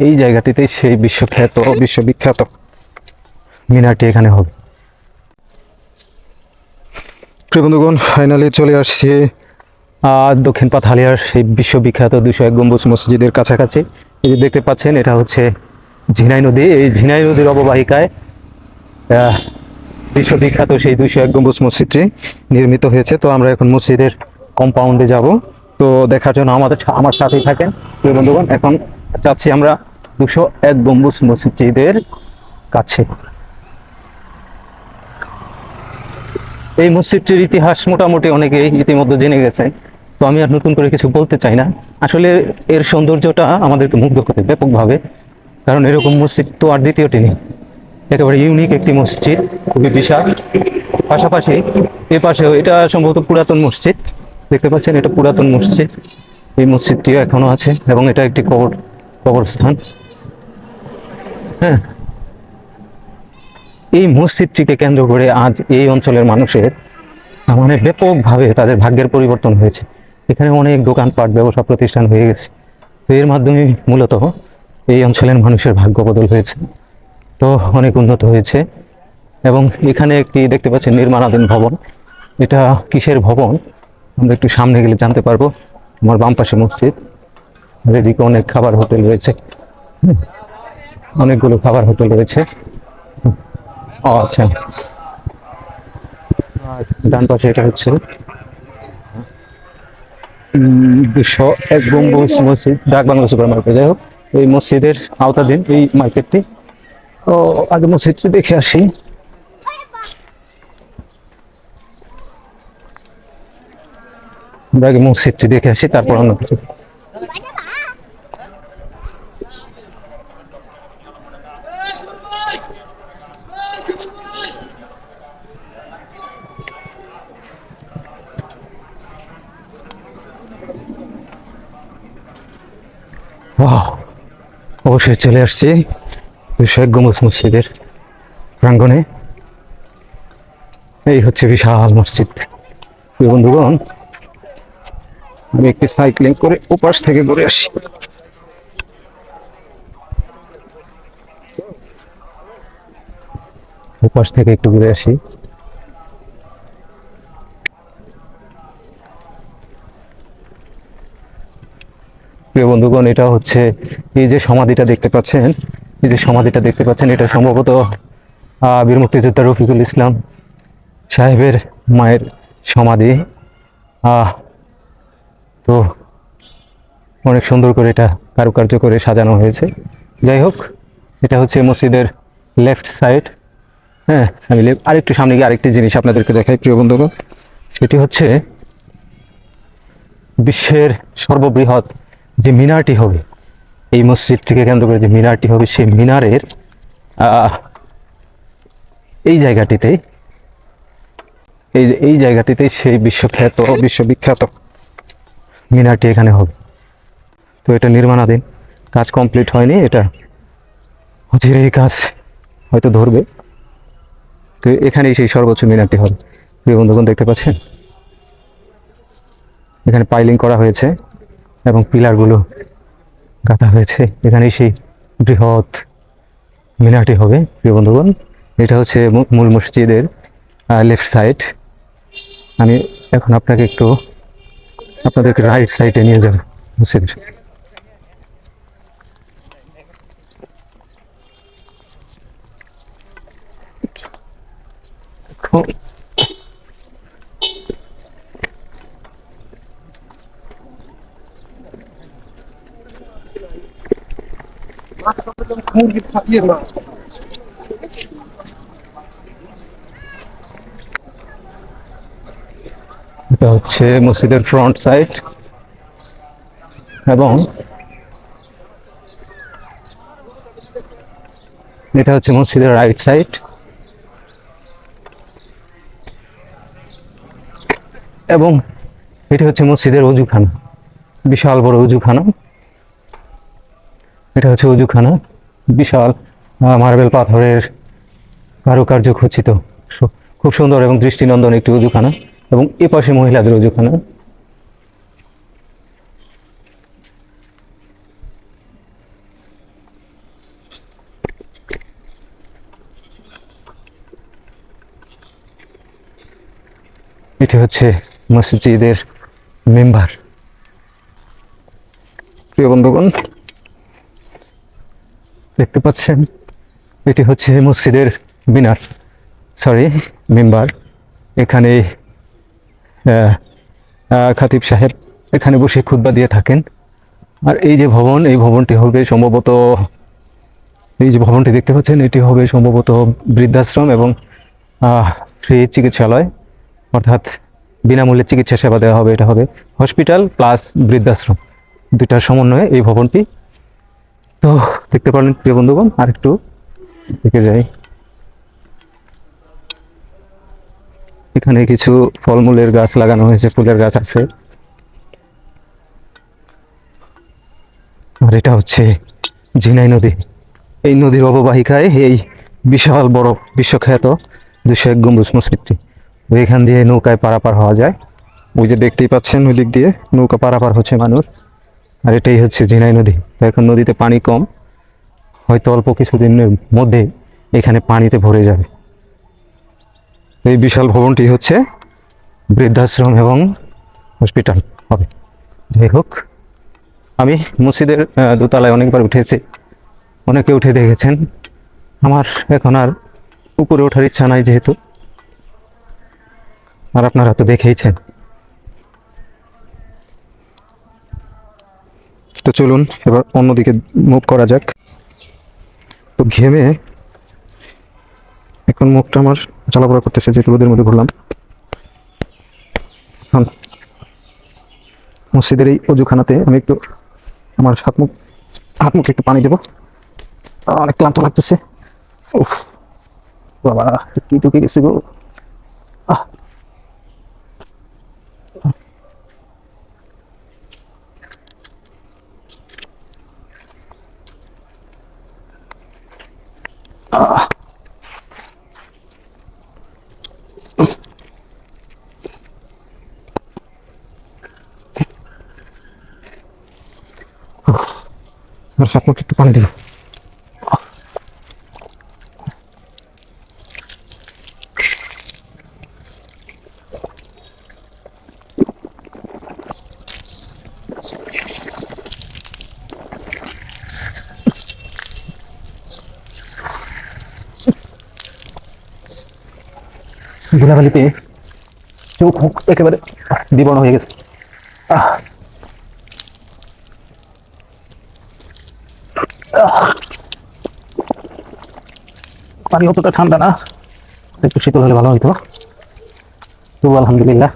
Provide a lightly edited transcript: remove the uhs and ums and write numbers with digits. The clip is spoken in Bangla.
এই জায়গাটিতে সেই বিশ্ববিখ্যাত মিনারটি এখানে হবে। প্রিয় বন্ধুগণ, ফাইনালি চলে আসছি দক্ষিণ পাথালিয়ার সেই বিশ্ববিখ্যাত 201 গম্বুজ মসজিদের কাছাকাছি। এই যে দেখতে পাচ্ছেন, এটা হচ্ছে ঝিনাই নদী। এই ঝিনাই নদীর অববাহিকায় বিশ্ববিখ্যাত সেই 201 গম্বুজ মসজিদটি নির্মিত হয়েছে। তো আমরা এখন মসজিদের কম্পাউন্ডে যাব। তো দেখার জন্য আমার সাথেই থাকেন প্রিয় বন্ধুগণ। এখন যাচ্ছি আমরা 201 গম্বুজ মসজিদের কাছে। এই মসজিদটির ইতিহাস মোটামুটি অনেকেই ইতিমধ্যে জেনে গেছেন, তো আমি আর নতুন করে কিছু বলতে চাই না। আসলে এর সৌন্দর্যটা আমাদেরকে মুগ্ধ করে ব্যাপকভাবে, কারণ এরকম মসজিদ তো আর দ্বিতীয়টি নেই। একেবারে ইউনিক একটি মসজিদ, খুবই বিশাল। পাশাপাশি এ পাশেও এটা সম্ভবত পুরাতন মসজিদ, দেখতে পাচ্ছেন এটা পুরাতন মসজিদ। এই মসজিদটিও এখনো আছে এবং এটা একটি কবরস্থান। হ্যাঁ, এই মসজিদটিকে কেন্দ্র করে আজ এই অঞ্চলের মানুষের মানে ব্যাপকভাবে তাদের ভাগ্যের পরিবর্তন হয়েছে। এখানে অনেক দোকানপাট, ব্যবসা প্রতিষ্ঠান হয়ে গেছে। তো এর মাধ্যমে মূলত এই অঞ্চলের মানুষের ভাগ্য বদল হয়েছে, তো অনেক উন্নত হয়েছে। এবং এখানে একটি দেখতে পাচ্ছেন নির্মাণাধীন ভবন। এটা কিসের ভবন আমরা একটু সামনে গেলে জানতে পারবো। আমার বাম পাশে মসজিদ, এদিকে অনেক খাবার হোটেল রয়েছে, অনেকগুলো খাবার হোটেল রয়েছে। ও আচ্ছা, ডান পাশে এটা হচ্ছে 201 গম্বুজ মসজিদ, ডাক বাংলা সুপার মার্কেট। যাই হোক, এই মসজিদের আওতাধীন এই মার্কেটটি। তো আগে মসজিদটি দেখে আসি। আগে মসজিদটি দেখে আসি, তারপর অন্য কিছু। অবশ্যই চলে আসছি 201 গম্বুজ মসজিদের প্রাঙ্গণে। এই হচ্ছে বিশাল মসজিদ। প্রিয় বন্ধুগণ, আমি একটি সাইক্লিং করে ওপাশ থেকে ঘুরে আসি। ওপাশ থেকে একটু ঘুরে আসি। প্রিয় বন্ধুগণ, এটা হচ্ছে এই যে সমাধিটা দেখতে পাচ্ছেন, এটা সম্ভবত বীর মুক্তিযোদ্ধা রফিকুল ইসলাম সাহেবের মায়ের সমাধি। তো অনেক সুন্দর করে এটা কারুকার্য করে সাজানো হয়েছে। যাই হোক, এটা হচ্ছে মসজিদের লেফট সাইড। হ্যাঁ, আমি আরেকটু সামনে গিয়ে আরেকটি জিনিস আপনাদেরকে দেখাই প্রিয় বন্ধুগণ। সেটি হচ্ছে বিশ্বের সর্ববৃহৎ যে মিনারটি হবে, এই মসজিদটিকে কেন্দ্র করে যে মিনারটি হবে, সেই মিনারের এই জায়গাটিতে সেই বিশ্ববিখ্যাত মিনারটি এখানে হবে। তো এটা নির্মাণাধীন, কাজ কমপ্লিট হয়নি। এটা ধীরে এই কাজ হয়তো ধরবে। তো এখানেই সেই সর্বোচ্চ মিনারটি হবে। প্রিয় বন্ধুগণ, দেখতে পাচ্ছেন এখানে পাইলিং করা হয়েছে এবং পিলারগুলো গাঁথা হয়েছে। এখানেই সেই বৃহৎ মিনারটি হবে। প্রিয় বন্ধুগণ, এটা হচ্ছে মূল মসজিদের লেফট সাইড। আমি এখন আপনাদেরকে রাইট সাইডে নিয়ে যাব মসজিদের। এটা হচ্ছে মসজিদের ফ্রন্ট সাইড এবং এটা হচ্ছে মসজিদের রাইট সাইড। এবং এটি হচ্ছে মসজিদের অজুখানা, বিশাল বড় অজুখানা। এটা হচ্ছে অজুখানা, বিশাল মার্বেল পাথরের কারুকার্য খচিত, খুব সুন্দর এবং দৃষ্টিনন্দন একটি অজুখানা। এবং এ পাশে মহিলাদের অজুখানা। এটি হচ্ছে মসজিদের মেম্বার। প্রিয় বন্ধুগণ, দেখতে পাচ্ছেন এটি হচ্ছে মসজিদের মিনার, সরি মেম্বার। এখানে খাতিব সাহেব এখানে বসে খুতবা দিয়ে থাকেন। আর এই যে ভবন, এই ভবনটি হবে সম্ভবত, এই যে ভবনটি দেখতে পাচ্ছেন এটি হবে সম্ভবত বৃদ্ধাশ্রম এবং ফ্রি চিকিৎসালয়, অর্থাৎ বিনামূল্যে চিকিৎসা সেবা দেওয়া হবে। এটা হবে হসপিটাল প্লাস বৃদ্ধাশ্রম, দুটার সমন্বয়ে এই ভবনটি। তো দেখতে পারলেন প্রিয় বন্ধুগণ, আর একটু দেখে যাই। এখানে কিছু ফলমূলের গাছ লাগানো হয়েছে, ফুলের গাছ আছে। আর এটা হচ্ছে ঝিনাই নদী। এই নদীর অববাহিকায় এই বিশাল বড় বিশ্বখ্যাত 201 গম্বুজ মসজিদটি। এখান দিয়ে নৌকায় পারাপার হওয়া যায়। ওই যে দেখতেই পাচ্ছেন ওই দিক দিয়ে নৌকা পারাপার হচ্ছে মানুষ। আর এটাই হচ্ছে ঝিনাই নদী। তো এখন নদীতে পানি কম, হয়তো অল্প কিছুদিনের মধ্যে এখানে পানিতে ভরে যাবে। এই বিশাল ভবনটি হচ্ছে বৃদ্ধাশ্রম এবং হসপিটাল হবে। যাই হোক, আমি মসজিদের দোতলায় অনেকবার উঠেছি, অনেকে উঠে দেখেছেন। আমার এখন আর উপরে ওঠার ইচ্ছা নাই যেহেতু, আর আপনারা তো দেখেইছেন। তো চলুন এবার অন্যদিকে মুভ করা যাক। তো ঘেমে এখন মুখটা আমার জ্বালাপোড়া করতেছে, যেহেতু রোদের মধ্যে ঘুরলাম। এখন মসজিদের এই অজুখানাতে আমি একটু আমার হাত মুখে একটু পানি দেবো, অনেক ক্লান্ত লাগতেছে। উফ বাবা, কি টুকে গেছে গো। আর হাত মুখে একটু পানি দেবো। ধুলাবালিতে চোখ মুখ একেবারে বিবর্ণ হয়ে গেছে। পানি অতটা ঠান্ডা না, একটু শীতল হলে ভালো হইতো। তবু আলহামদুলিল্লাহ